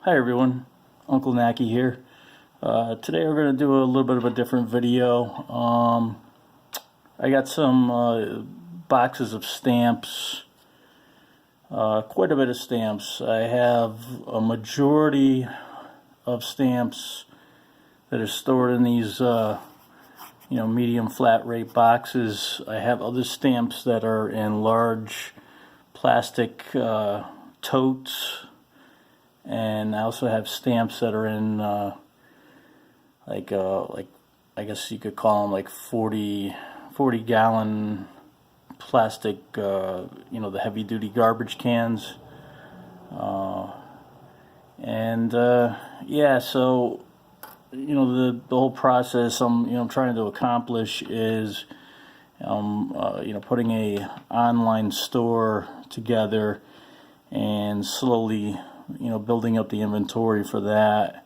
Hi everyone, Uncle Nacki here. Today we're going to do a little bit of a different video. I got some boxes of stamps, quite a bit of stamps. I have a majority of stamps that are stored in these medium flat rate boxes. I have other stamps that are in large plastic totes. And I also have stamps that are in like I guess you could call them like 40 gallon plastic, the heavy duty garbage cans. Yeah, so the whole process I'm trying to accomplish is putting a online store together and slowly building up the inventory for that.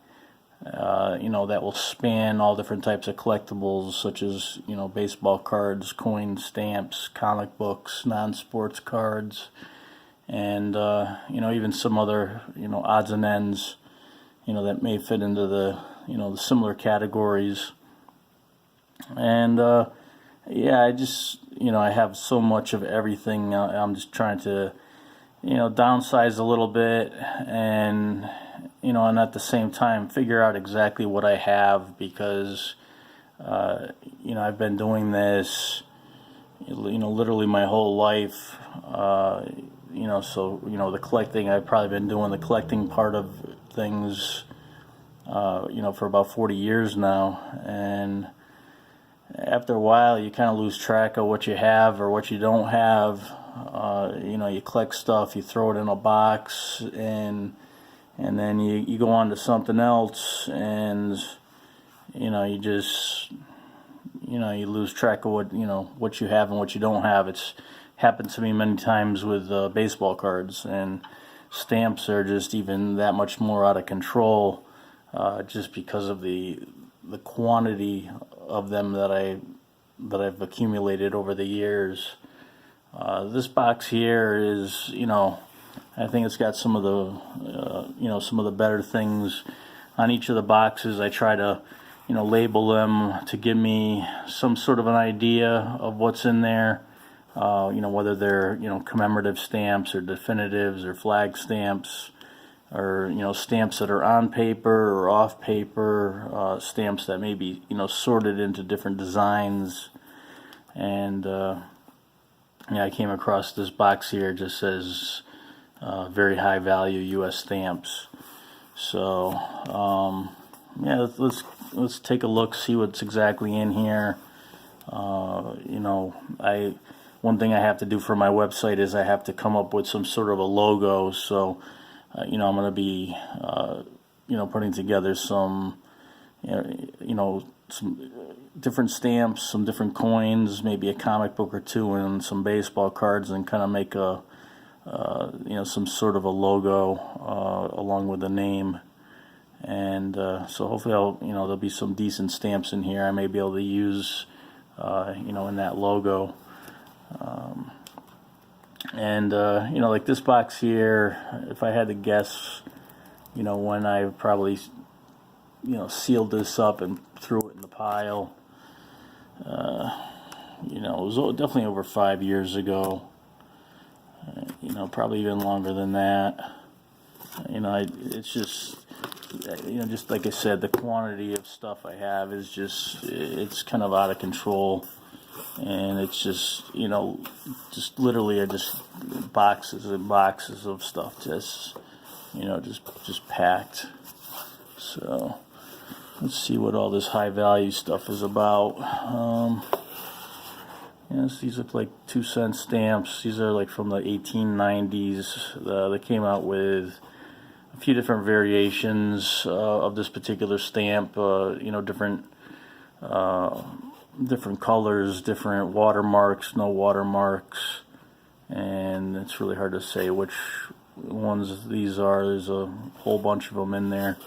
That will span all different types of collectibles, such as baseball cards, coins, stamps, comic books, non-sports cards, and even some other odds and ends that may fit into the similar categories. And yeah, I have so much of everything. I'm just trying to downsize a little bit, and at the same time figure out exactly what I have, because I've been doing this literally my whole life. So the collecting, I've probably been doing the collecting part of things for about 40 years now, and after a while you kind of lose track of what you have or what you don't have. You collect stuff, you throw it in a box, and then you go on to something else, and you just you lose track of what you have and what you don't have. It's happened to me many times with baseball cards, and stamps are just even that much more out of control, just because of the quantity of them that I've accumulated over the years. This box here is, I think it's got some of the better things on each of the boxes. I try to, label them to give me some sort of an idea of what's in there. Whether they're, commemorative stamps or definitives or flag stamps, or, stamps that are on paper or off paper, stamps that may be, sorted into different designs. And, I came across this box here. It just says very high value U.S. stamps. So yeah, let's take a look, see what's exactly in here. One thing I have to do for my website is I have to come up with some sort of a logo. So I'm going to be putting together some some different stamps, some different coins, maybe a comic book or two, and some baseball cards, and kind of make a some sort of a logo along with the name. And so hopefully there'll be some decent stamps in here I may be able to use in that logo. Like this box here, if I had to guess, when I probably sealed this up and threw it in the pile, it was definitely over 5 years ago. Probably even longer than that. It's just, just like I said, the quantity of stuff I have is it's kind of out of control, and it's just literally just boxes and boxes of stuff, just packed. So let's see what all this high value stuff is about. Yes, these look like 2-cent stamps. These are like from the 1890s. They came out with a few different variations of this particular stamp. Different colors, different watermarks, no watermarks, and it's really hard to say which ones these are. There's a whole bunch of them in there.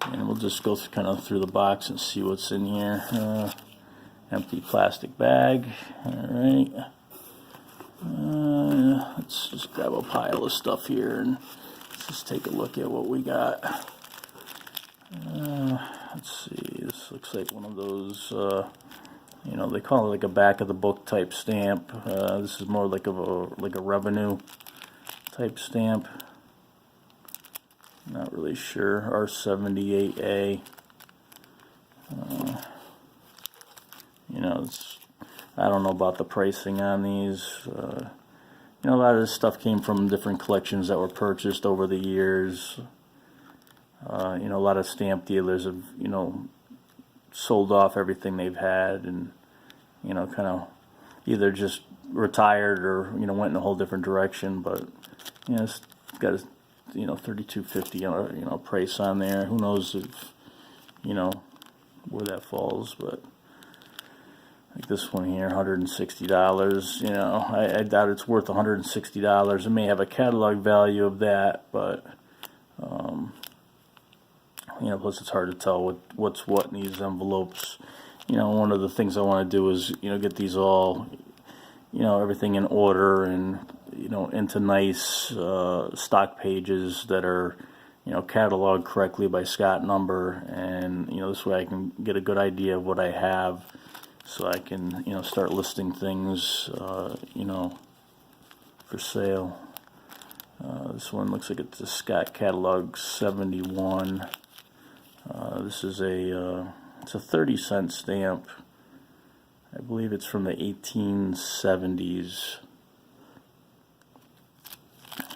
And we'll just go kind of through the box and see what's in here. Empty plastic bag. Alright. Let's just grab a pile of stuff here and let's just take a look at what we got. Let's see, this looks like one of those, you know, they call it like a back of the book type stamp. This is more like a revenue type stamp. Not really sure. R78A. You know, I don't know about the pricing on these. You know, a lot of this stuff came from different collections that were purchased over the years. You know, a lot of stamp dealers have, you know, sold off everything they've had and, you know, kind of either just retired or, you know, went in a whole different direction. But, you know, it's got a, you know, $32.50, you know, price on there. Who knows if, you know, where that falls, but like this one here, $160. You know, I doubt it's worth $160. It may have a catalog value of that, but you know, plus it's hard to tell what's what in these envelopes. You know, one of the things I want to do is, you know, get these all, you know, everything in order and, you know, into nice stock pages that are, you know, cataloged correctly by Scott number, and, you know, this way I can get a good idea of what I have, so I can, you know, start listing things, you know, for sale. This one looks like it's a Scott catalog 71. This is it's a 30-cent stamp. I believe it's from the 1870s.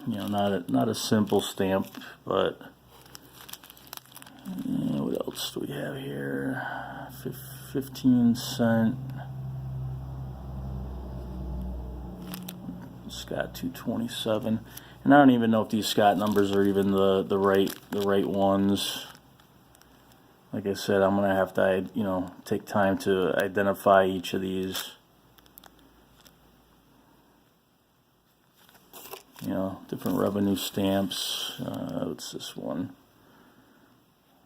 You know, not a simple stamp, but what else do we have here? 15 cent. Scott 227, and I don't even know if these Scott numbers are even the right ones. Like I said, I'm gonna have to, you know, take time to identify each of these. You know, different revenue stamps. What's this one?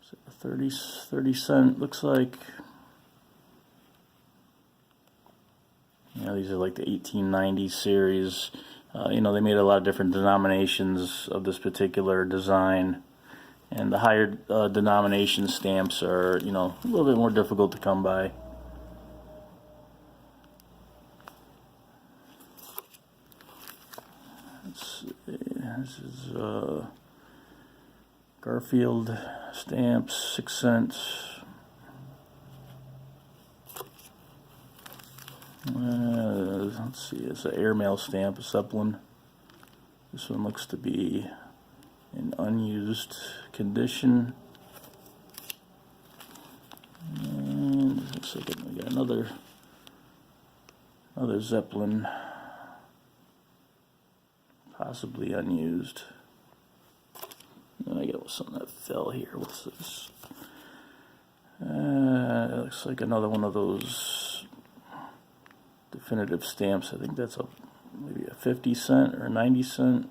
Is it a 30 cent? Looks like. You know, these are like the 1890 series. You know, they made a lot of different denominations of this particular design. And the higher denomination stamps are, you know, a little bit more difficult to come by. Let's see. This is Garfield stamps, 6 cents. Let's see, it's an airmail stamp, a Zeppelin. This one looks to be in unused condition. And it looks like we got another Zeppelin, possibly unused. And I got something that fell here. What's this? It looks like another one of those definitive stamps. I think that's maybe a 50 cent or a 90 cent.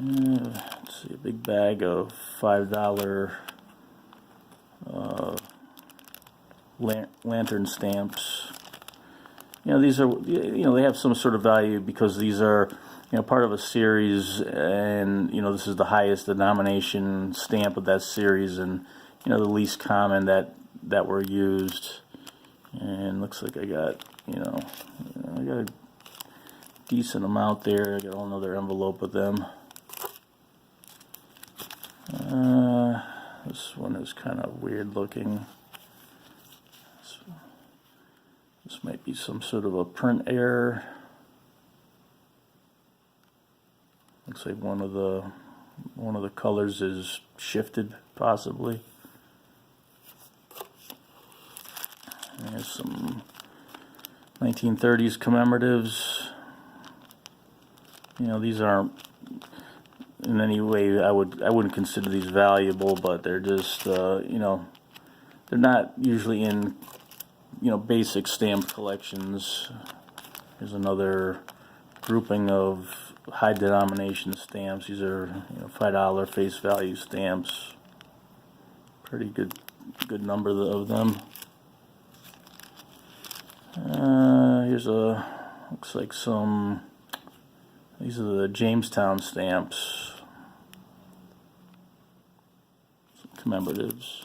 Let's see, a big bag of $5 lantern stamps. You know, these are, you know, they have some sort of value because these are, you know, part of a series, and, you know, this is the highest denomination stamp of that series, and, you know, the least common that were used. And looks like I got, you know, I got a decent amount there. I got another envelope with them. This one is kind of weird looking. This might be some sort of a print error. Looks like one of the colors is shifted, possibly. And there's some 1930s commemoratives. You know, these aren't in any way, I wouldn't consider these valuable, but they're just, you know, they're not usually in, you know, basic stamp collections. Here's another grouping of high denomination stamps. These are, you know, $5 face value stamps. Pretty good number of them. Here's a Looks like some, these are the Jamestown stamps, some commemoratives.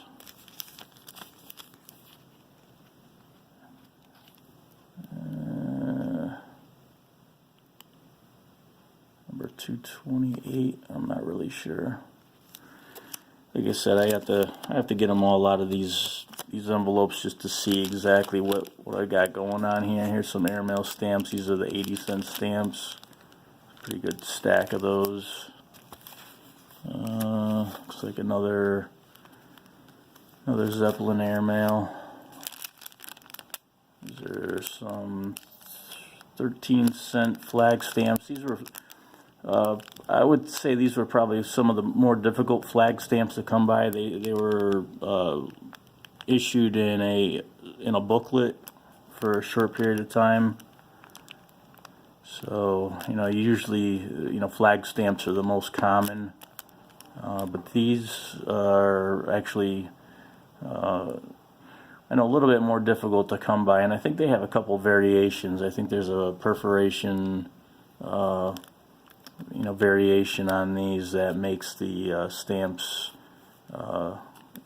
Number 228, I'm not really sure. Like I said, I have to get them all out of these envelopes just to see exactly what I got going on here. Here's some airmail stamps. These are the 80-cent stamps. Pretty good stack of those. Looks like another Zeppelin airmail. These are some 13-cent flag stamps. These were I would say these were probably some of the more difficult flag stamps to come by. They were issued in a booklet for a short period of time. So usually flag stamps are the most common, but these are actually I know a little bit more difficult to come by, and I think they have a couple variations. I think there's a perforation variation on these that makes the stamps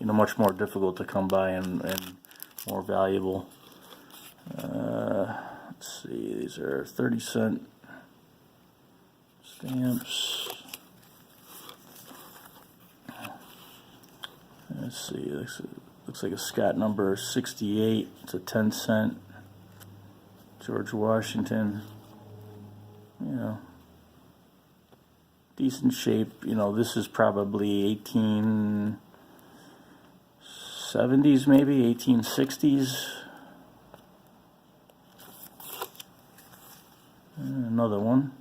much more difficult to come by and more valuable. Let's see, these are 30-cent stamps. Let's see, looks like a Scott number 68. It's a 10-cent. George Washington. Decent shape. This is probably 1870s, maybe 1860s. And another one.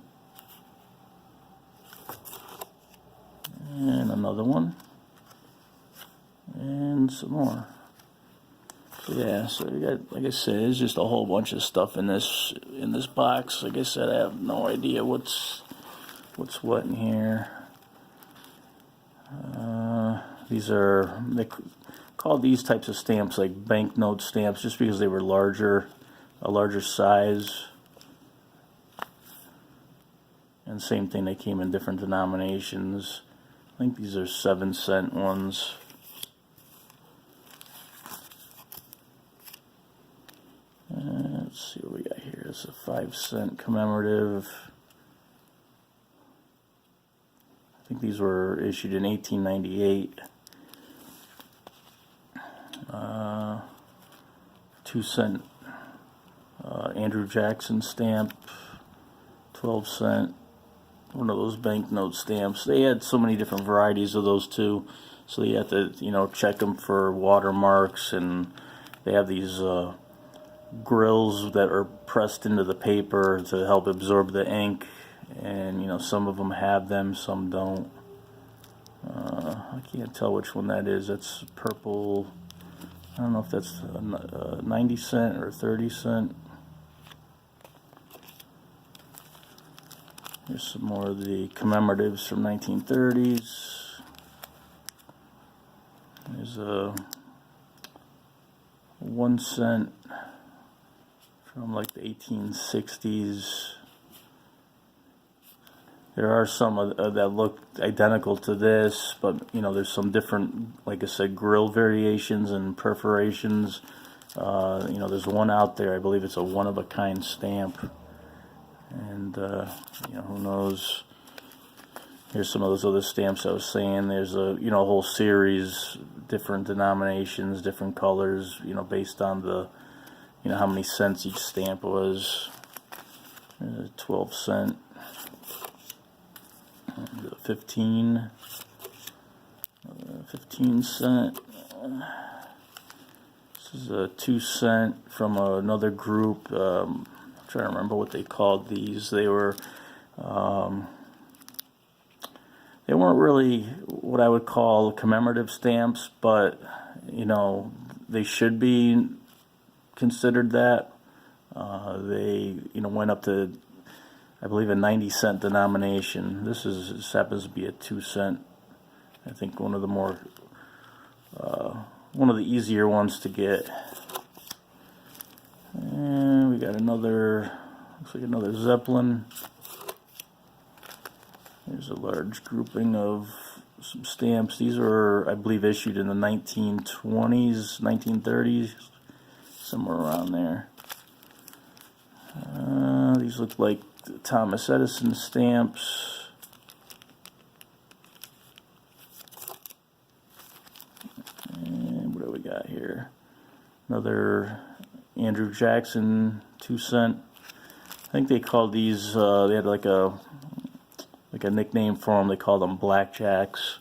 And another one. And some more. So yeah, so you got, like I said, there's just a whole bunch of stuff in this box. Like I said, I have no idea what's what in here. They call these types of stamps like banknote stamps just because they were a larger size. And same thing, they came in different denominations. I think these are 7-cent ones. Let's see what we got here. It's a 5-cent commemorative. I think these were issued in 1898. 2-cent Andrew Jackson stamp. 12-cent. One of those banknote stamps. They had so many different varieties of those too, so you have to check them for watermarks, and they have these grills that are pressed into the paper to help absorb the ink, and some of them have them, some don't. I can't tell which one that is. That's purple. I don't know if that's 90-cent or 30-cent. Here's some more of the commemoratives from 1930s. There's a 1-cent from like the 1860s. There are some that look identical to this, but there's some different, like I said, grill variations and perforations. There's one out there, I believe it's a one-of-a-kind stamp. And who knows? Here's some of those other stamps I was saying. There's a whole series, different denominations, different colors, based on the how many cents each stamp was. 12-cent, 15-cent. This is a 2-cent from another group. I'm trying to remember what they called these. They weren't really what I would call commemorative stamps, but they should be considered that. They went up to, I believe, a 90-cent denomination. This happens to be a 2-cent. I think one of the easier ones to get. And we got another Looks like another Zeppelin. There's a large grouping of some stamps. These are, I believe, issued in the 1920s, 1930s, somewhere around there. These look like Thomas Edison stamps. And what do we got here? Another Andrew Jackson 2-cent. I think they called these, they had like a nickname for them. They called them blackjacks.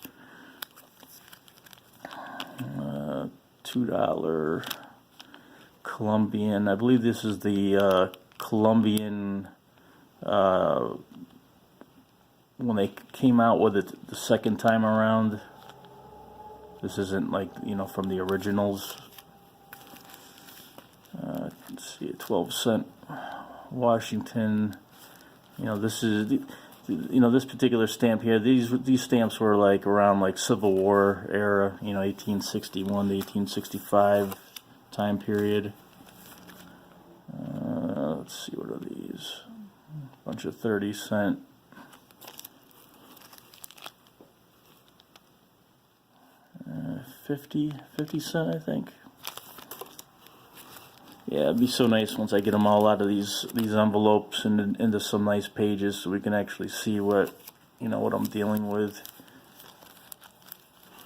$2 Colombian. I believe this is the Colombian, when they came out with it the second time around. This isn't like, from the originals. Let's see, a 12-cent Washington. This is, this particular stamp here. These stamps were like around like Civil War era. 1861 to 1865 time period. Let's see, what are these? A bunch of 30-cent. 50 cent, I think. Yeah, it'd be so nice once I get them all out of these envelopes and into some nice pages, so we can actually see what what I'm dealing with.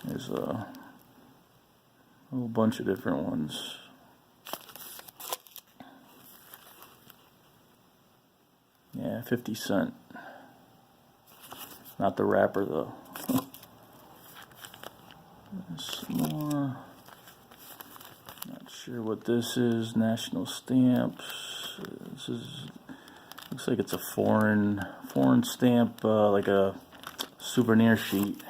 There's a whole bunch of different ones. Yeah, 50 cent. Not the wrapper though. Some more. Not sure what this is. National stamps. This looks like it's a foreign stamp, like a souvenir sheet.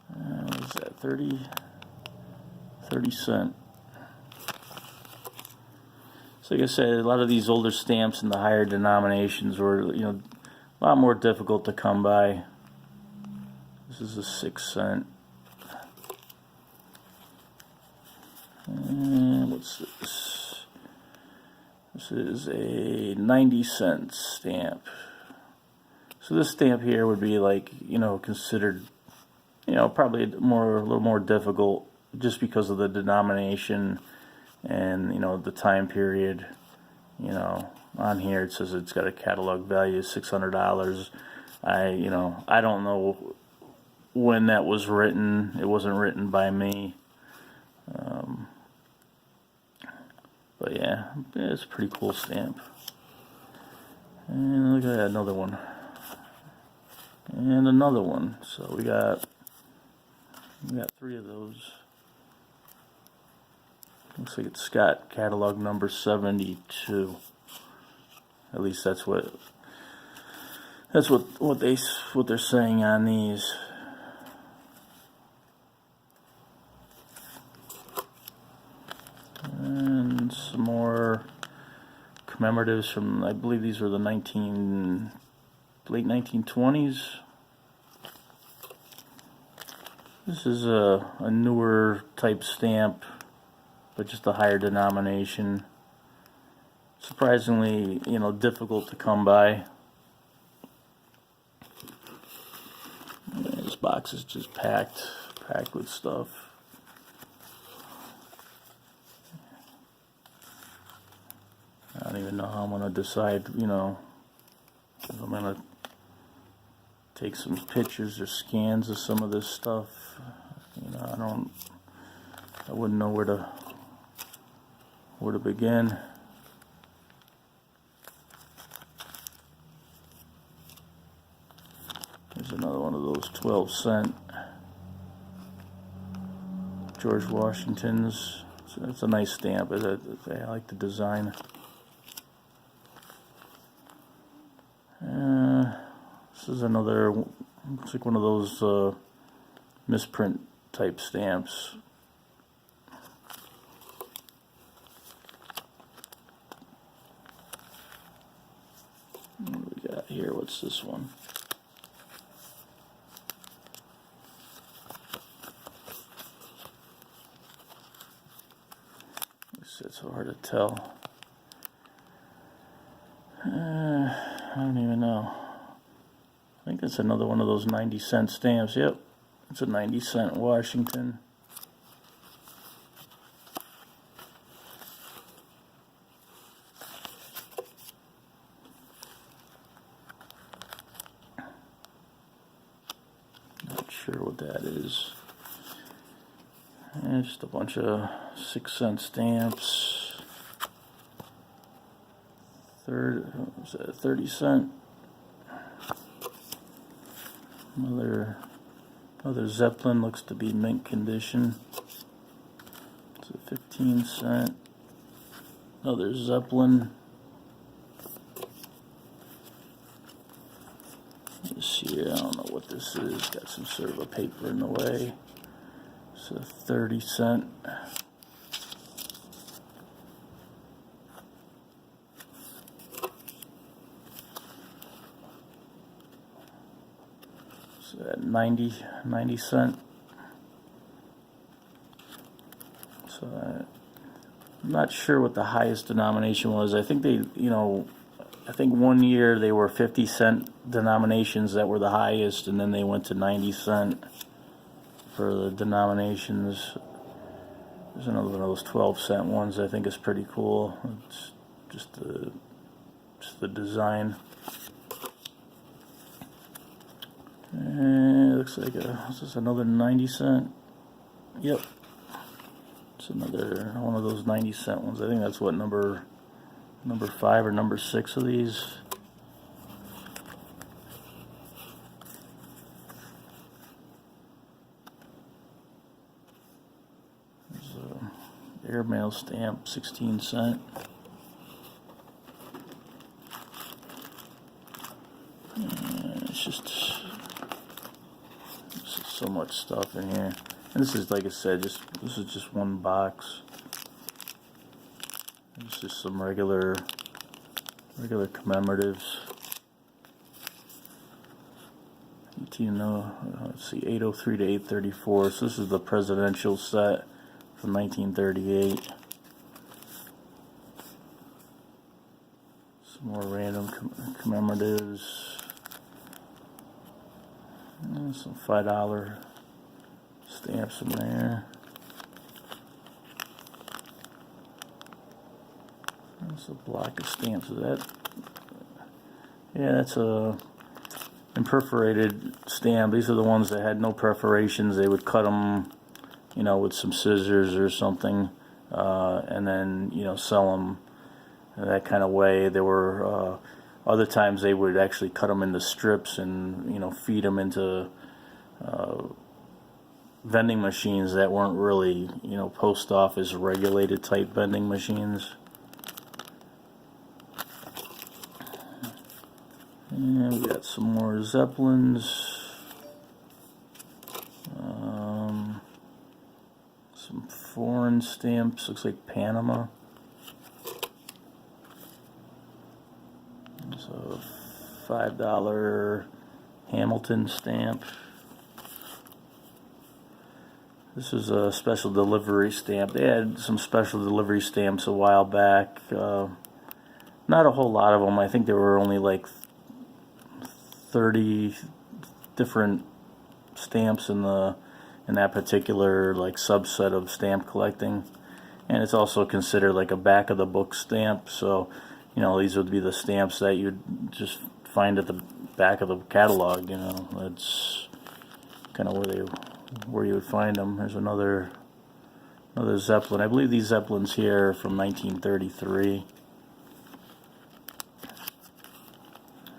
What is that? 30 cent. So like I said, a lot of these older stamps in the higher denominations were, a lot more difficult to come by. This is a 6 cent. And what's this? This is a 90-cent stamp. So this stamp here would be like, considered, probably a little more difficult just because of the denomination and, the time period. On here it says it's got a catalog value of $600. I don't know when that was written. It wasn't written by me. But yeah, it's a pretty cool stamp. And look at that, another one. And another one. So we got 3 of those. Looks like it's got catalog number 72. At least that's what they're saying on these. And some more commemoratives from, I believe these were the late 1920s. This is a newer type stamp, but just a higher denomination. Surprisingly, difficult to come by. This box is just packed with stuff. I don't even know how I'm going to decide, if I'm going to take some pictures or scans of some of this stuff. I wouldn't know where to begin. There's another one of those 12-cent George Washingtons. So it's a nice stamp. I like the design. This is another, looks like one of those misprint type stamps. What do we got here? What's this one? It says so hard to tell. I don't even know. I think that's another one of those 90-cent stamps. Yep, it's a 90-cent Washington. Not sure what that is. And just a bunch of 6-cent stamps. 30-cent. Another Zeppelin, looks to be mint condition. It's a 15-cent. Another Zeppelin. This here, I don't know what this is. Got some sort of a paper in the way. It's a 30-cent. So at 90 cent. So I'm not sure what the highest denomination was. I think they, I think one year they were 50-cent denominations that were the highest, and then they went to 90 cent for the denominations. There's another one of those 12-cent ones I think is pretty cool. It's just the design. And it looks like this is another 90 cent. Yep. It's another one of those 90-cent ones. I think that's what number 5 or number 6 of these. There's a airmail stamp, 16 cent. And it's just so much stuff in here. And this is, like I said, this is just one box. This is some regular commemoratives. Let's see, 803 to 834. So this is the presidential set from 1938. Some more random commemoratives. And some $5 stamps in there. That's a block of stamps. That's a imperforated stamp. These are the ones that had no perforations. They would cut them, with some scissors or something, and then sell them that kind of way. There were other times they would actually cut them into strips and feed them into vending machines that weren't really post office regulated type vending machines. And we got some more Zeppelins. Some foreign stamps. Looks like Panama. So $5 Hamilton stamp. This is a special delivery stamp. They had some special delivery stamps a while back. Not a whole lot of them. I think there were only like 30 different stamps in that particular like subset of stamp collecting, and it's also considered like a back of the book stamp. So these would be the stamps that you'd just find at the back of the catalog. That's kind of where you would find them. There's another Zeppelin. I believe these Zeppelins here are from 1933.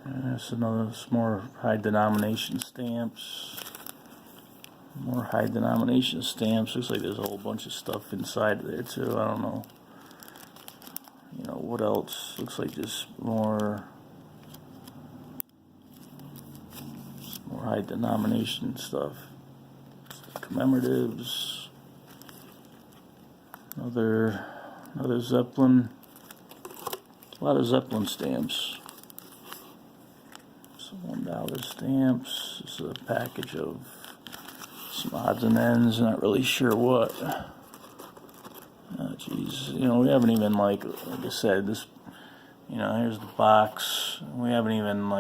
There's some more high denomination stamps. More high denomination stamps. Looks like there's a whole bunch of stuff inside there too. I don't know. What else? Looks like just more high denomination stuff. Commemoratives. Another Zeppelin. A lot of Zeppelin stamps. Some $1 stamps. This is a package of some odds and ends. Not really sure what. Geez, we haven't even like I said, this, here's the box. We haven't even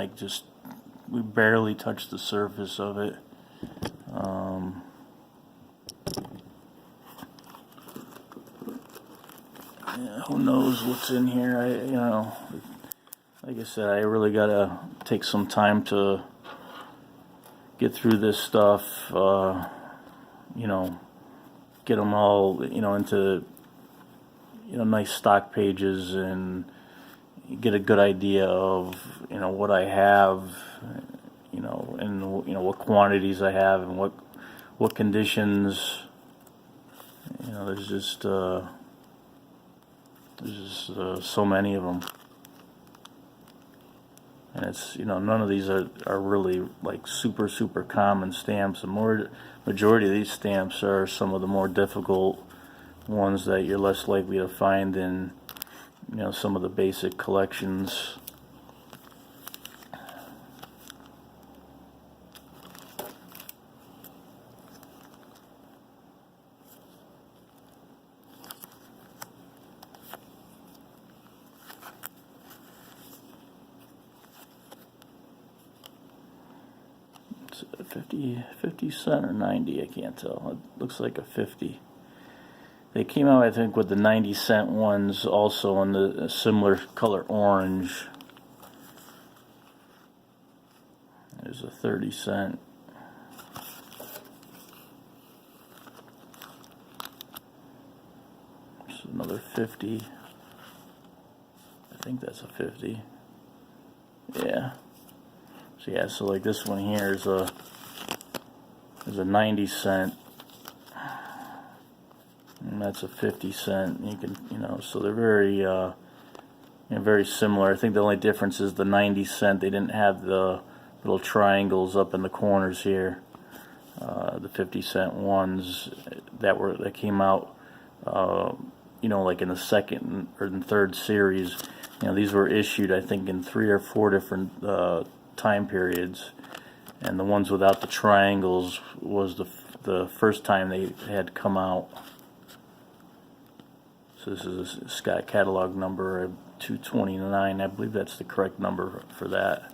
we barely touched the surface of it. Yeah, who knows what's in here? Like I said, I really gotta take some time to get through this stuff. Get them all, into, nice stock pages and get a good idea of, what I have, and, what quantities I have and what conditions. There's just so many of them. And it's, none of these are really like super common stamps. The majority of these stamps are some of the more difficult ones that you're less likely to find in, some of the basic collections. It's a 50 cent or 90, I can't tell. It looks like a 50. They came out, I think, with the 90-cent ones also in the similar color orange. There's a 30-cent. There's another 50. I think that's a 50. Yeah. So yeah, so like this one here is a 90-cent. And that's a 50-cent. You can, so they're very, very similar. I think the only difference is the 90-cent. They didn't have the little triangles up in the corners here. The 50-cent ones that came out, like in the second or the third series. These were issued, I think, in 3 or 4 different time periods, and the ones without the triangles was the first time they had come out. So this is a Scott catalog number 229. I believe that's the correct number for that.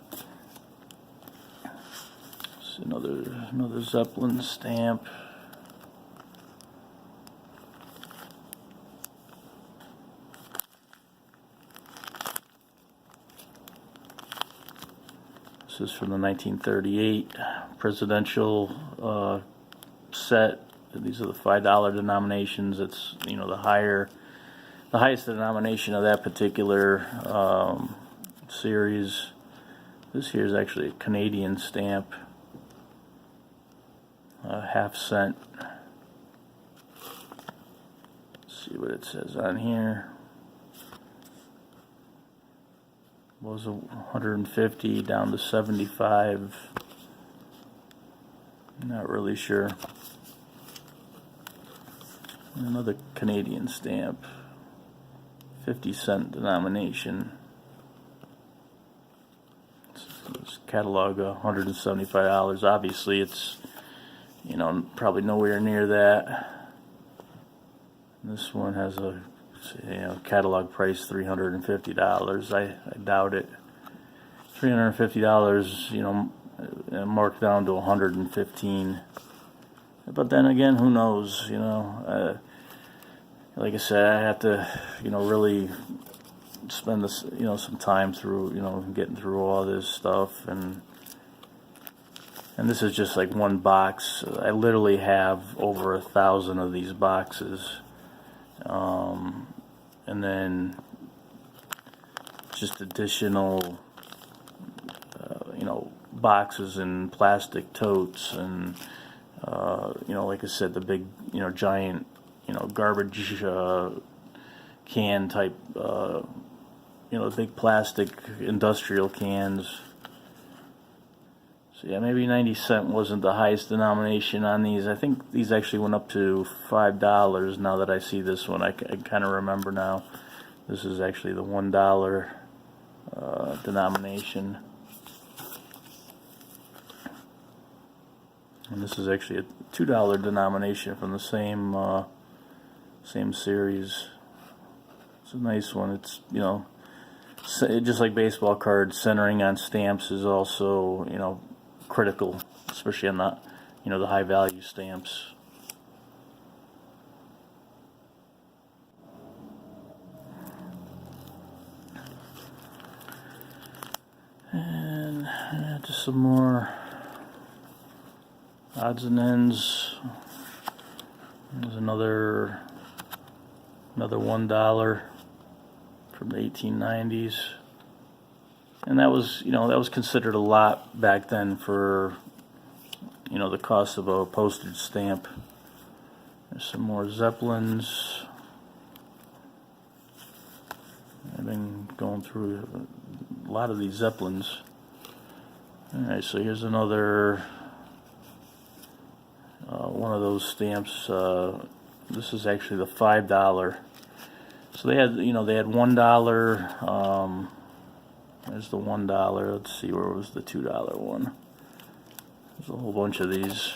It's another Zeppelin stamp. This is from the 1938 presidential set. These are the $5 denominations. It's the highest denomination of that particular series. This here is actually a Canadian stamp, half-cent. Let's see what it says on here. Was 150 down to 75. Not really sure. Another Canadian stamp, 50-cent denomination. It's catalog $175. Obviously, it's probably nowhere near that. This one has a catalog price $350. I doubt it. $350, marked down to $115. But then again, who knows? Like I said, I have to, really spend this, some time through, getting through all this stuff, and this is just like one box. I literally have over 1,000 of these boxes. And then just additional, boxes and plastic totes and, like I said, the big, giant, garbage can type, big plastic industrial cans. So yeah, maybe 90-cent wasn't the highest denomination on these. I think these actually went up to $5 now that I see this one. I kind of remember now. This is actually the $1 denomination. And this is actually a $2 denomination from the same series. It's a nice one. It's, just like baseball cards, centering on stamps is also, critical, especially on the high value stamps. And just some more odds and ends. There's another $1 from the 1890s, and that was considered a lot back then for the cost of a postage stamp. There's some more Zeppelins. I've been going through a lot of these Zeppelins. Alright, so here's another one of those stamps. This is actually the $5. So they had $1. There's the $1. Let's see, where was the $2 one? There's a whole bunch of these.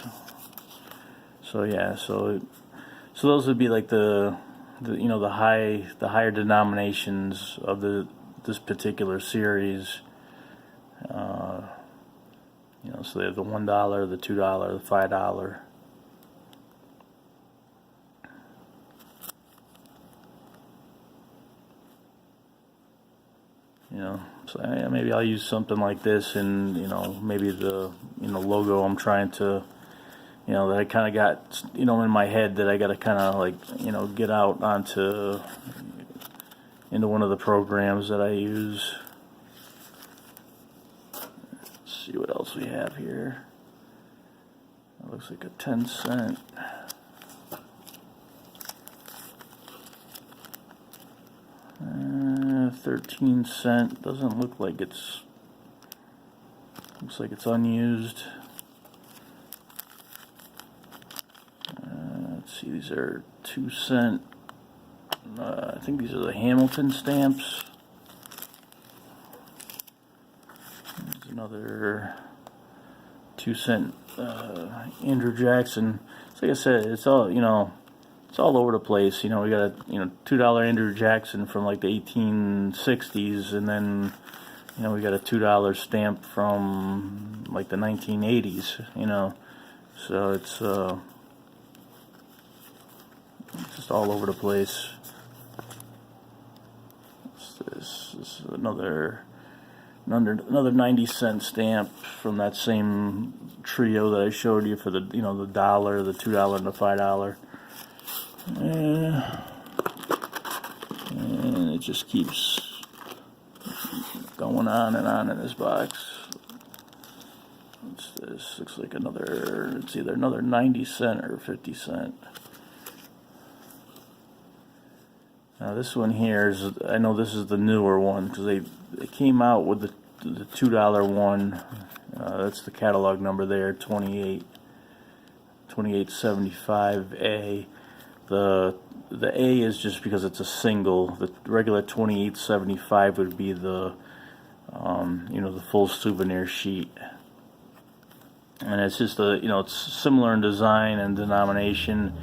So yeah, so those would be like the higher denominations of this particular series. So they have the $1, the $2, the $5. So maybe I'll use something like this, and maybe the logo I'm trying to, that I kind of got in my head that I got to kind of get out into one of the programs that I use. Let's see what else we have here. It looks like a 10-cent. 13-cent. Doesn't look like it's. Looks like it's unused. Let's see. These are 2-cent. I think these are the Hamilton stamps. There's another 2-cent Andrew Jackson. So like I said, it's all it's all over the place. We got a $2 Andrew Jackson from like the 1860s, and then we got a $2 stamp from like the 1980s. So it's just all over the place. This is another 90-cent stamp from that same trio that I showed you for the the $1, the $2, and the $5. And it just keeps going on and on in this box. What's this? Looks like it's either another 90-cent or 50-cent. Now this one here I know this is the newer one, because they came out with the $2 one. That's the catalog number there, 2875A. The A is just because it's a single. The regular 2875 would be the the full souvenir sheet. And it's just it's similar in design and denomination.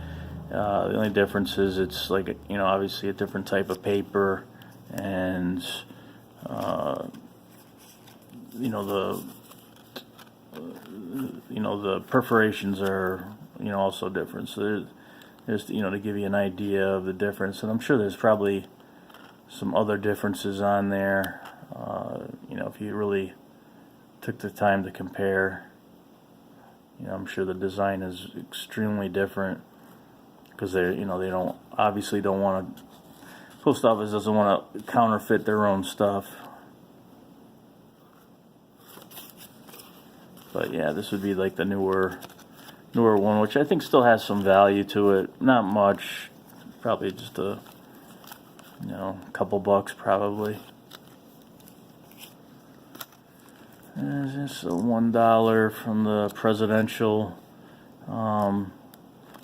The only difference is it's like obviously a different type of paper, and the perforations are also different. So there's to give you an idea of the difference, and I'm sure there's probably some other differences on there. If you really took the time to compare, I'm sure the design is extremely different, because they obviously don't want to. Post office doesn't want to counterfeit their own stuff. But yeah, this would be like the newer one, which I think still has some value to it. Not much, probably just a couple bucks probably. There's just a $1 from the presidential.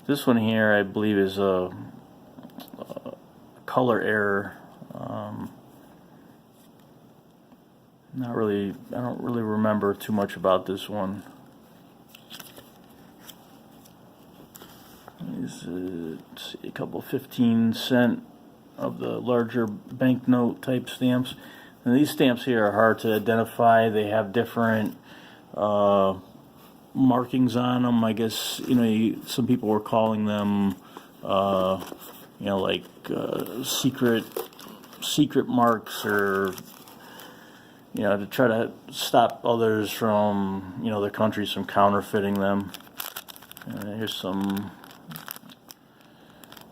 This one here, I believe, is a color error. Not really. I don't really remember too much about this one. Let's see, a couple 15-cent of the larger banknote type stamps. And these stamps here are hard to identify. They have different markings on them. I guess some people were calling them like secret marks, or to try to stop others from their countries from counterfeiting them. And here's some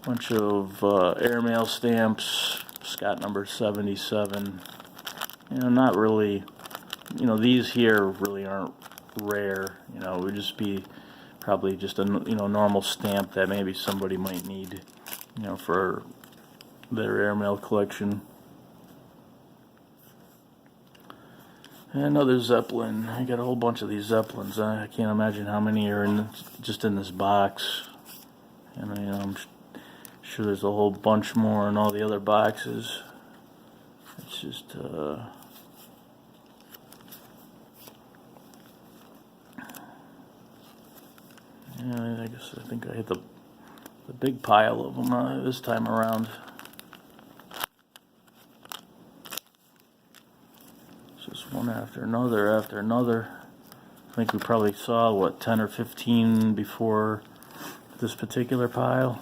bunch of airmail stamps, Scott number 77. Not really, these here really aren't rare. It would just be probably just a normal stamp that maybe somebody might need, for their airmail collection. And another Zeppelin. I got a whole bunch of these Zeppelins. I can't imagine how many are just in this box. And I'm sure there's a whole bunch more in all the other boxes. It's just I think I hit the big pile of them this time around. It's just one after another after another. I think we probably saw 10 or 15 before this particular pile.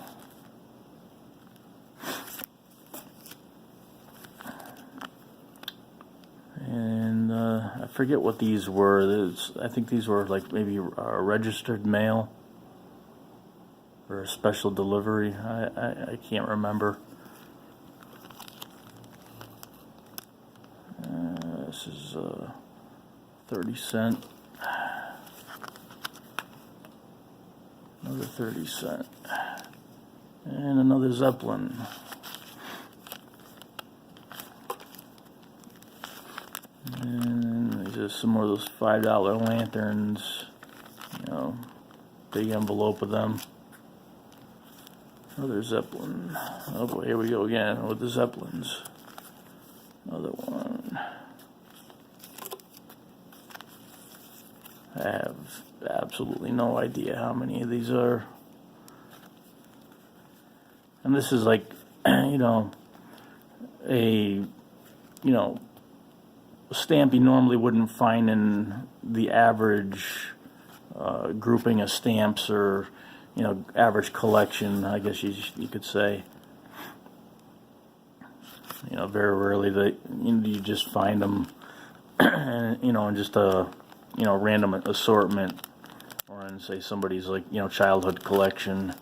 And I forget what these were. I think these were like maybe registered mail or a special delivery. I can't remember. This is 30 cent. Another 30 cent. And another Zeppelin. And these are some more of those $5 lanterns. Big envelope of them. Another Zeppelin. Oh boy, here we go again with the Zeppelins. Another one. I have absolutely no idea how many of these are. And this is like, a stamp you normally wouldn't find in the average grouping of stamps, or average collection, I guess you could say. Very rarely you just find them, in just a random assortment, or in say somebody's childhood collection.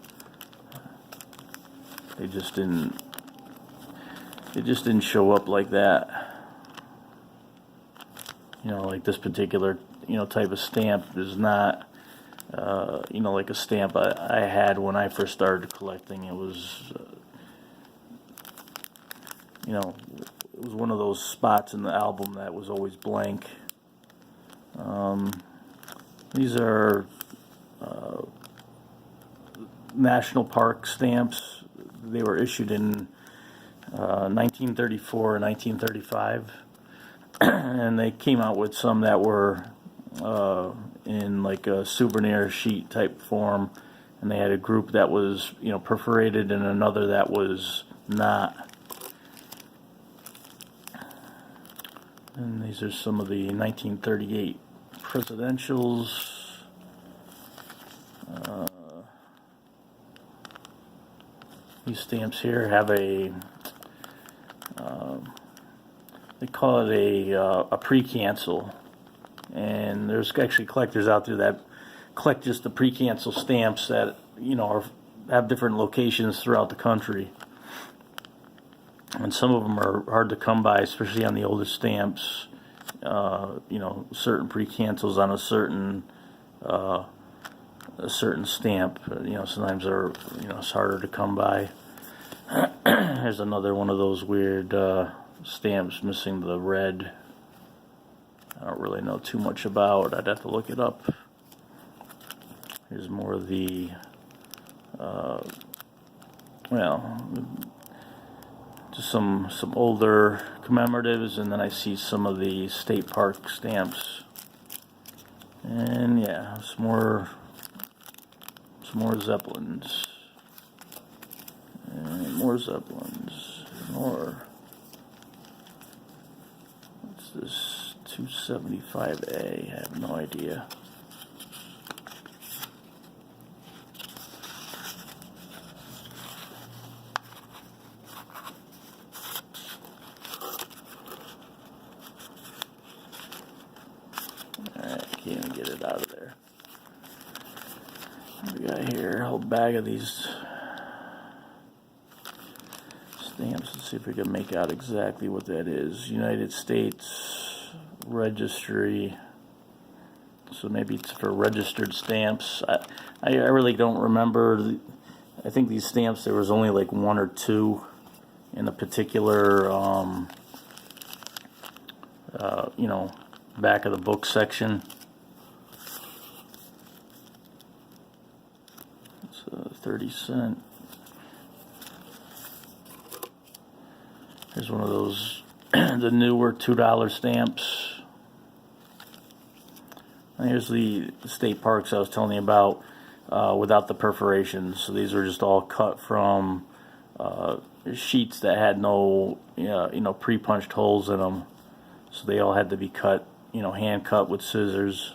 They just didn't show up like that. Like this particular type of stamp is not like a stamp I had when I first started collecting. It was it was one of those spots in the album that was always blank. These are national park stamps. They were issued in 1934 and 1935, and they came out with some that were in like a souvenir sheet type form, and they had a group that was perforated and another that was not. And these are some of the 1938 presidentials. These stamps here have a they call it a pre-cancel, and there's actually collectors out there that collect just the pre-cancel stamps that have different locations throughout the country, and some of them are hard to come by, especially on the older stamps. Certain pre-cancels on a certain stamp, sometimes they're it's harder to come by. Here's another one of those weird stamps missing the red. I don't really know too much about. I'd have to look it up. Here's more of the just some older commemoratives, and then I see some of the state park stamps. And yeah, some more Zeppelins. And more Zeppelins. Or what's this? 275A. I have no idea. Alright, can't even get it out of there. What we got here? A whole bag of these stamps. Let's see if we can make out exactly what that is. United States Registry. So maybe it's for registered stamps. I really don't remember. I think these stamps, there was only like one or two in a particular, back of the book section. It's a 30 cent. Here's one of those, the newer $2 stamps. And here's the state parks I was telling you about, without the perforations. So these were just all cut from sheets that had no, pre-punched holes in them. So they all had to be cut, hand cut with scissors.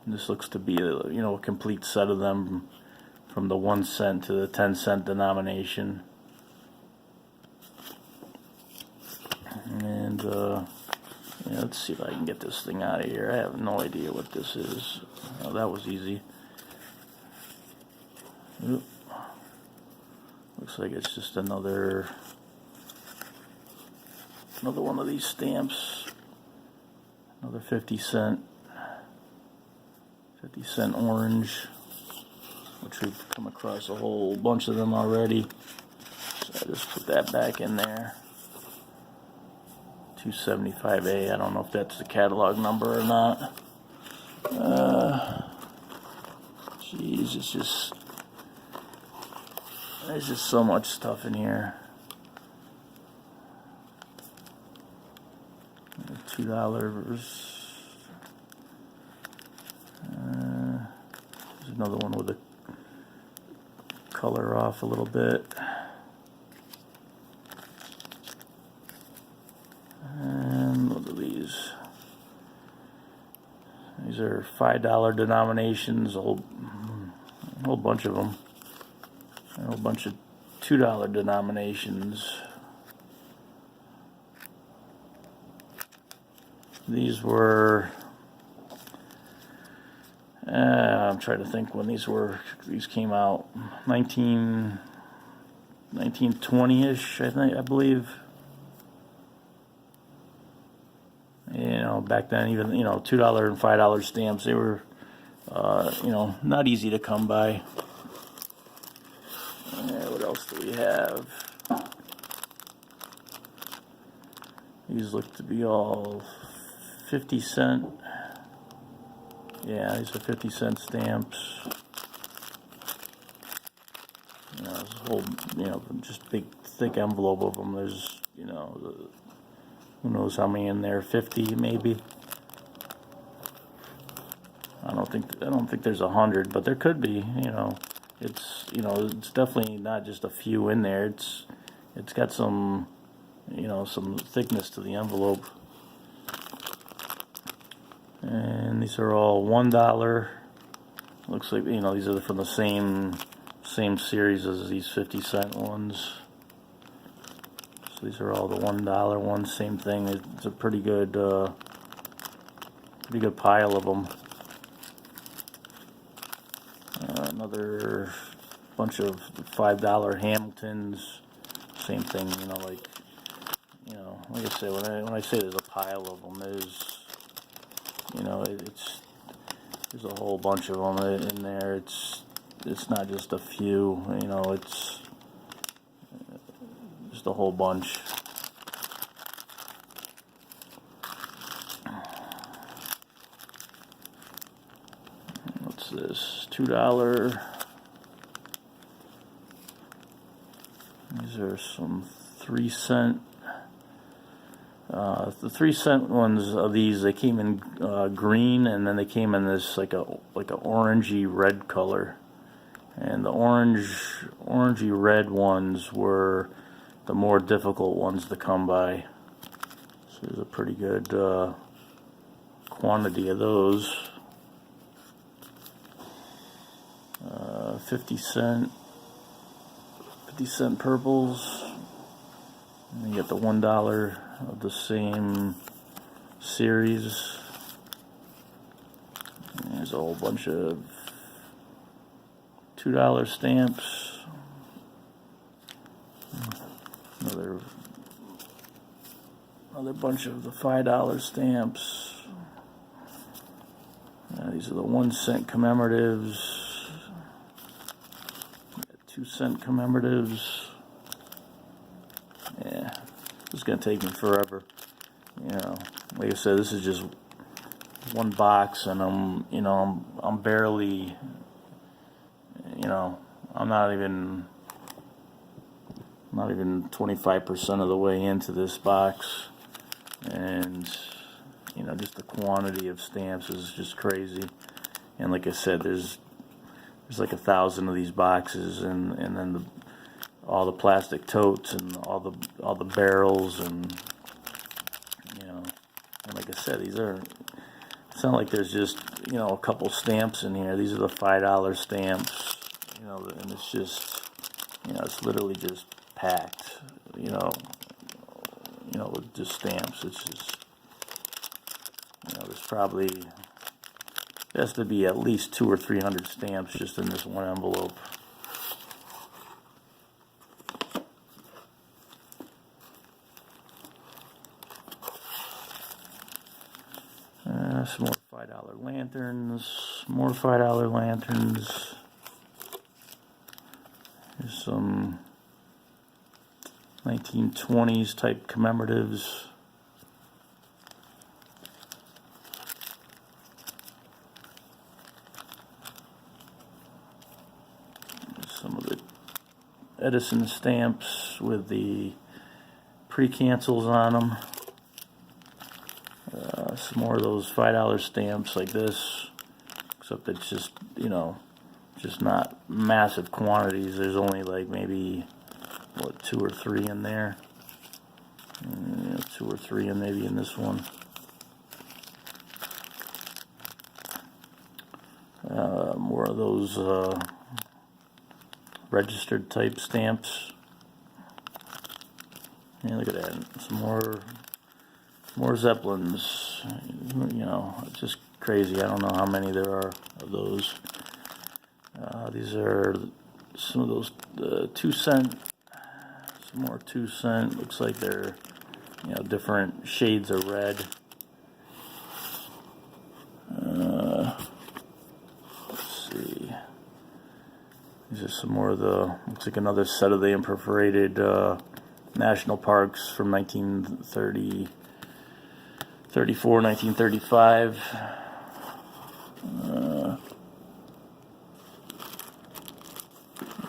And this looks to be, a complete set of them from the 1 cent to the 10-cent denomination. And let's see if I can get this thing out of here. I have no idea what this is. Oh, that was easy. Oop. Looks like it's just another one of these stamps. Another 50 cent orange, which we've come across a whole bunch of them already. So I just put that back in there. 275A. I don't know if that's the catalog number or not. Geez, there's just so much stuff in here. $2. There's another one with the color off a little bit. And what are these? These are $5 denominations, a whole bunch of them. A whole bunch of $2 denominations. These were, I'm trying to think when these came out, 1920-ish, I believe. Back then, even, $2 and $5 stamps, they were, not easy to come by. What else do we have? These look to be all 50 cent. Yeah, these are 50 cent stamps. There's a whole, just big, thick envelope of them. There's, who knows how many in there? 50 maybe. I don't think there's 100, but there could be. It's definitely not just a few in there. It's got some, some thickness to the envelope. And these are all $1. Looks like, these are from the same series as these 50 cent ones. So these are all the $1 ones, same thing. It's a pretty good pile of them. Another bunch of $5 Hamiltons, same thing. Like I say, when I say there's a pile of them, there's a whole bunch of them in there. It's not just a few. It's just a whole bunch. What's this? $2. These are some 3 cent. The 3 cent ones of these, they came in green, and then they came in this like a orangey red color. And the orangey red ones were the more difficult ones to come by. So there's a pretty good quantity of those. 50 cent purples. And you get the $1 of the same series. And there's a whole bunch of $2 stamps. Another bunch of the $5 stamps. These are the 1 cent commemoratives. 2 cent commemoratives. Yeah, it's gonna take me forever. You know, like I said, this is just one box, and I'm barely, I'm not even 25% of the way into this box, and just the quantity of stamps is just crazy. And like I said, there's like 1,000 of these boxes, and then all the plastic totes and all the barrels, and and like I said, it's not like there's just a couple stamps in here. These are the $5 stamps, and it's just it's literally just packed, with just stamps. It's just there's probably has to be at least 200 or 300 stamps just in this one envelope. Some more $5 lanterns, more $5 lanterns. Here's some 1920s type commemoratives. Some of the Edison stamps with the pre-cancels on them. Some more of those $5 stamps like this, except it's just, just not massive quantities. There's only like maybe, 2 or 3 in there. 2 or 3 and maybe in this one. More of those registered type stamps. Yeah, look at that. Some more Zeppelins. It's just crazy. I don't know how many there are of those. These are some of those 2 cent. Some more 2 cent. Looks like they're different shades of red. Let's see. These are some more of the. Looks like another set of the imperforated national parks from 1934, 1935.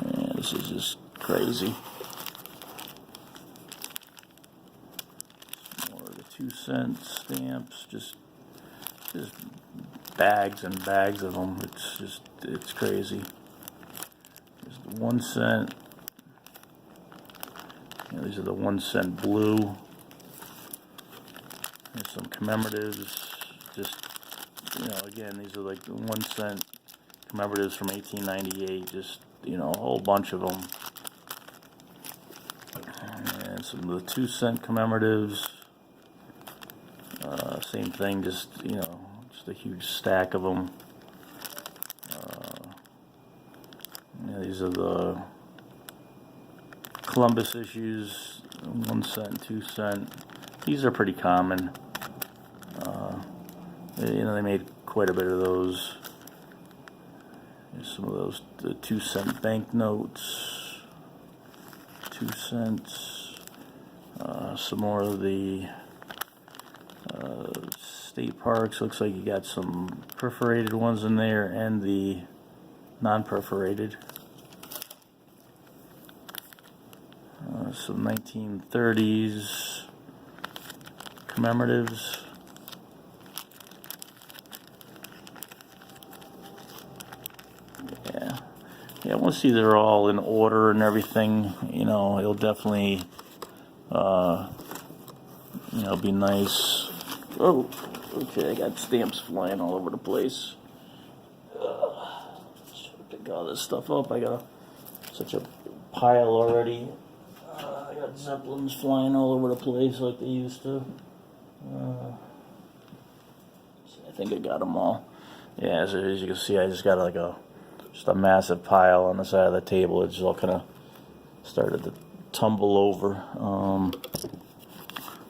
Yeah, this is just crazy. More of the 2 cent stamps, just bags and bags of them. It's crazy. There's the 1 cent. These are the 1 cent blue. There's some commemoratives. Just, again, these are like the 1 cent commemoratives from 1898. Just, a whole bunch of them. And some of the 2 cent commemoratives. Same thing, just a huge stack of them. These are the Columbus issues, 1 cent, 2 cent. These are pretty common. They made quite a bit of those. Here's some of those, the 2 cent banknotes, 2 cents. Some more of the state parks. Looks like you got some perforated ones in there and the non-perforated. Some 1930s commemoratives. Yeah, once these are all in order and everything, it'll definitely You know, it'd be nice. Oh, okay, I got stamps flying all over the place. Pick all this stuff up. I got such a pile already. I got zeppelins flying all over the place like they used to. I think I got them all. Yeah, as you can see, I just got like just a massive pile on the side of the table. It just all kind of started to tumble over.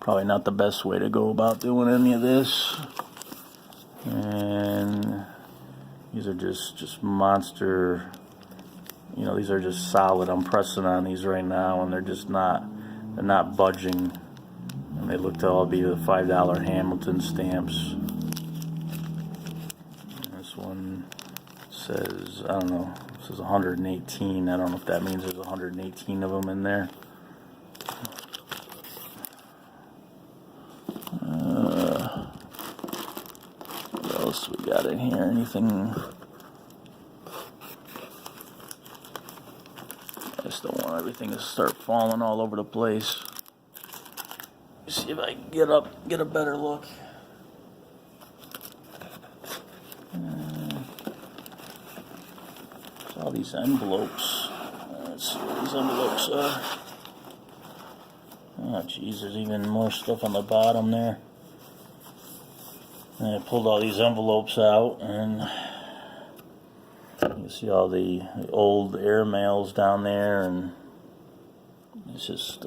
Probably not the best way to go about doing any of this. And these are just monster. You know, these are just solid. I'm pressing on these right now, and they're not budging. And they look to all be the $5 Hamilton stamps. This one says, I don't know, it says 118. I don't know if that means there's 118 of them in there. What else we got in here? Anything? I just don't want everything to start falling all over the place. See if I can get a better look. All these envelopes. Let's see what these envelopes are. Oh, geez, there's even more stuff on the bottom there. And I pulled all these envelopes out, and you see all the old air mails down there, and it's just,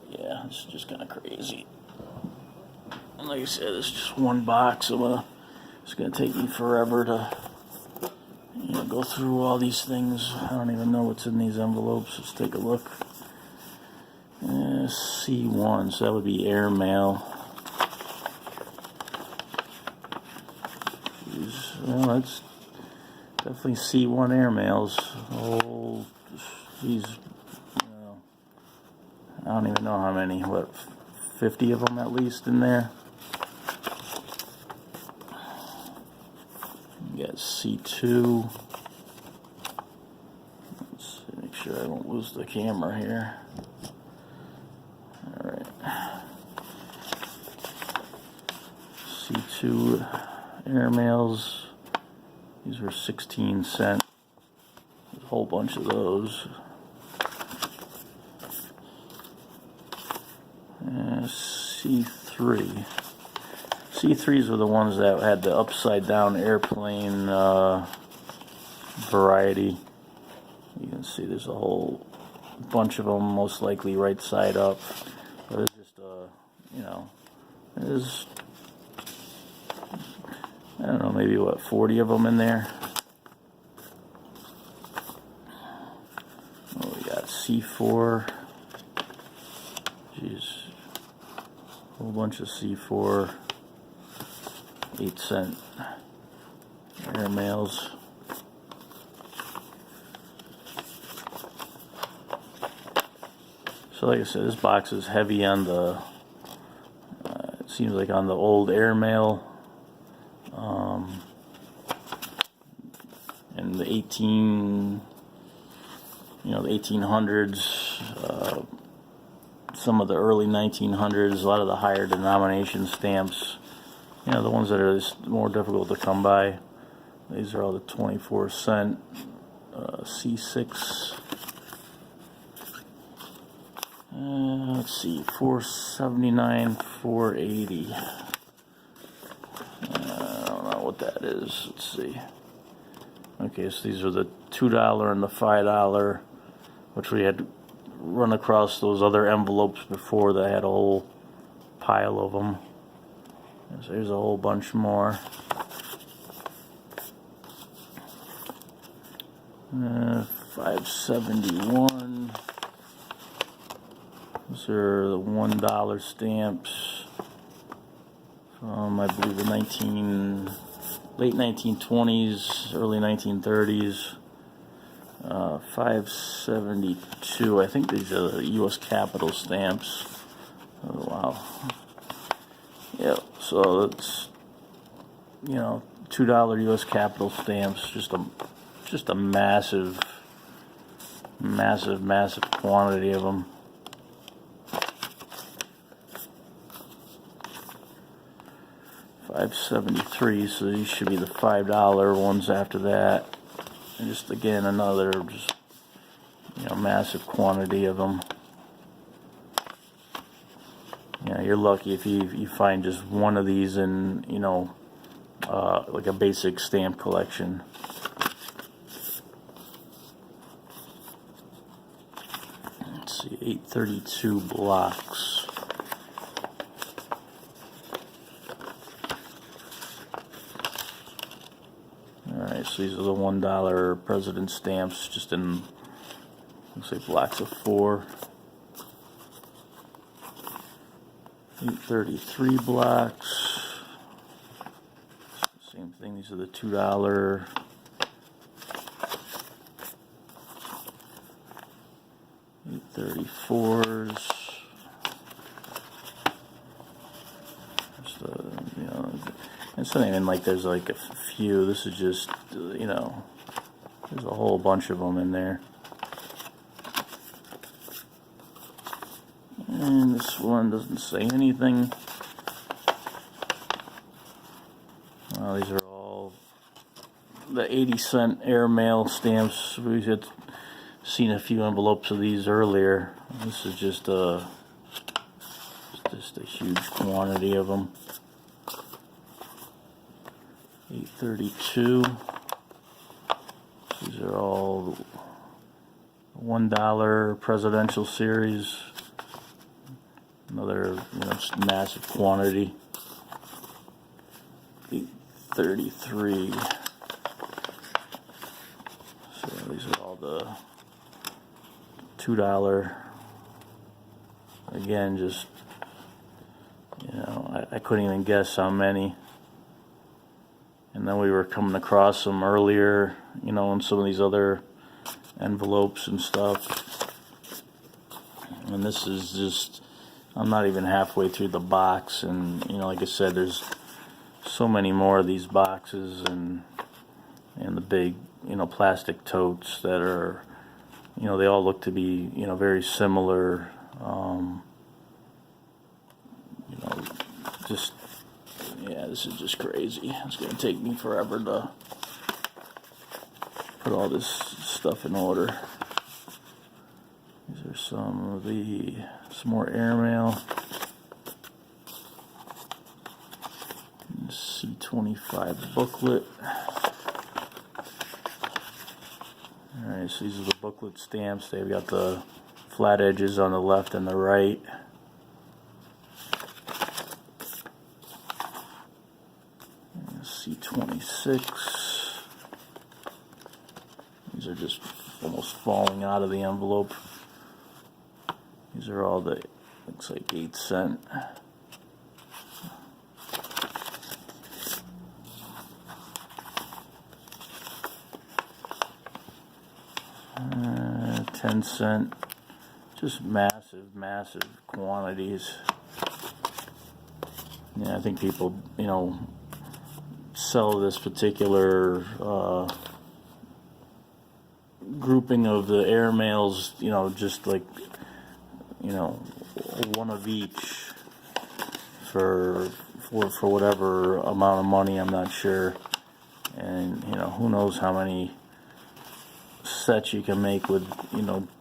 yeah, it's just kind of crazy. And like I said, it's just one box. It's going to take me forever to go through all these things. I don't even know what's in these envelopes. Let's take a look. C1, so that would be airmail. Well, that's definitely C1 airmails. Oh, geez, I don't even know how many. What, 50 of them at least in there? You got C2. Let's make sure I don't lose the camera here. All right. C2 airmails. These were 16 cents. There's a whole bunch of those. C3. C3s were the ones that had the upside down airplane variety. You can see there's a whole bunch of them, most likely right side up. But it's just, there's, I don't know, maybe 40 of them in there. Oh, we got C4. Jeez. A whole bunch of C4. 8-cent airmails. So like I said, this box is heavy on the, it seems like on the old airmail. And the 1800s, some of the early 1900s, a lot of the higher denomination stamps, the ones that are more difficult to come by. These are all the 24-cent C6. Let's see, 479, 480. I don't know what that is. Let's see. Okay, so these are the $2 and the $5, which we had run across those other envelopes before that had a whole pile of them. So there's a whole bunch more. 571. Those are the $1 stamps from, I believe, the late 1920s, early 1930s. 572. I think these are the U.S. Capitol stamps. Oh, wow. Yep. So it's, $2 U.S. Capitol stamps. Just a massive quantity of them. 573, so these should be the $5 ones after that. And just again another just massive quantity of them. You're lucky if you find just one of these in like a basic stamp collection. Let's see, 832 blocks. Alright, so these are the $1 president stamps, just in, looks like blocks of 4. 833 blocks. Same thing, these are the $2. 834s. It's not even like there's like a few. This is just, there's a whole bunch of them in there. And this one doesn't say anything. Well, these are all the 80-cent airmail stamps. We had seen a few envelopes of these earlier. This is just a huge quantity of them. 832. These are all $1 presidential series. Another just massive quantity. 833. So these are all the $2. Again, just I couldn't even guess how many. And then we were coming across them earlier, in some of these other envelopes and stuff. And this is just, I'm not even halfway through the box, and like I said, there's so many more of these boxes and the big plastic totes that are they all look to be very similar. Just this is just crazy. It's gonna take me forever to put all this stuff in order. These are some more airmail. C25 booklet. Alright, so these are the booklet stamps. They've got the flat edges on the left and the right. C26. These are just almost falling out of the envelope. These are all the, looks like 8 cent. 10 cent. Just massive quantities. I think people, sell this particular grouping of the airmails, just like, one of each for whatever amount of money, I'm not sure. And, who knows how many sets you can make with,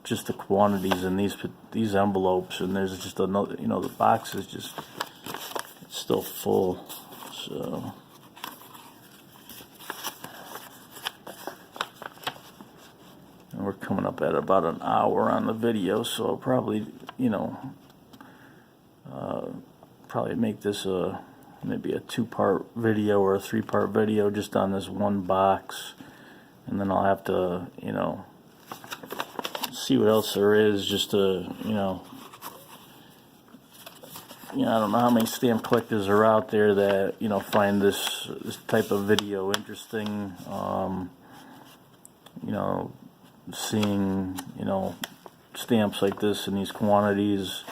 just the quantities in these envelopes. And there's just another, the box is just, it's still full. So and we're coming up at about an hour on the video, so I'll probably, probably make this maybe a 2-part video or a 3-part video just on this one box, and then I'll have to, see what else there is, just to, I don't know how many stamp collectors are out there that, find this type of video interesting. Seeing, stamps like this in these quantities,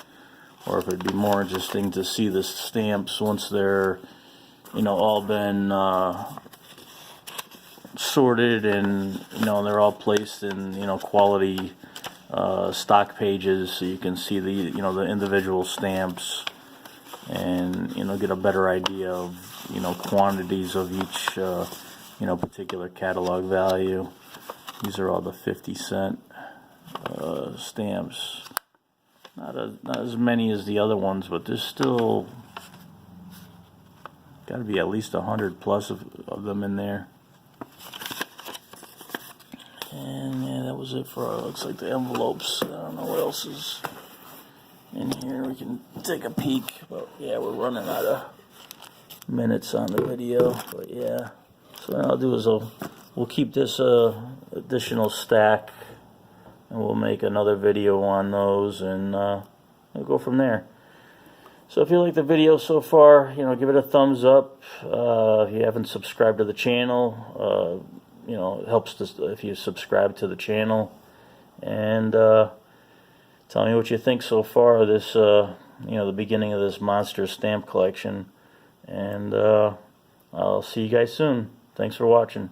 or if it'd be more interesting to see the stamps once they're, all been sorted and, they're all placed in, quality stock pages, so you can see the, the individual stamps. and get a better idea of quantities of each particular catalog value. These are all the 50-cent stamps. Not as many as the other ones, but there's still got to be at least 100 plus of them in there. And yeah, that was it for looks like the envelopes. I don't know what else is in here. We can take a peek, but yeah, we're running out of minutes on the video. But yeah, so what I'll do is we'll keep this additional stack, and we'll make another video on those, and we'll go from there. So if you like the video so far, give it a thumbs up. If you haven't subscribed to the channel, it helps if you subscribe to the channel, and tell me what you think so far of this, the beginning of this monster stamp collection, and I'll see you guys soon. Thanks for watching.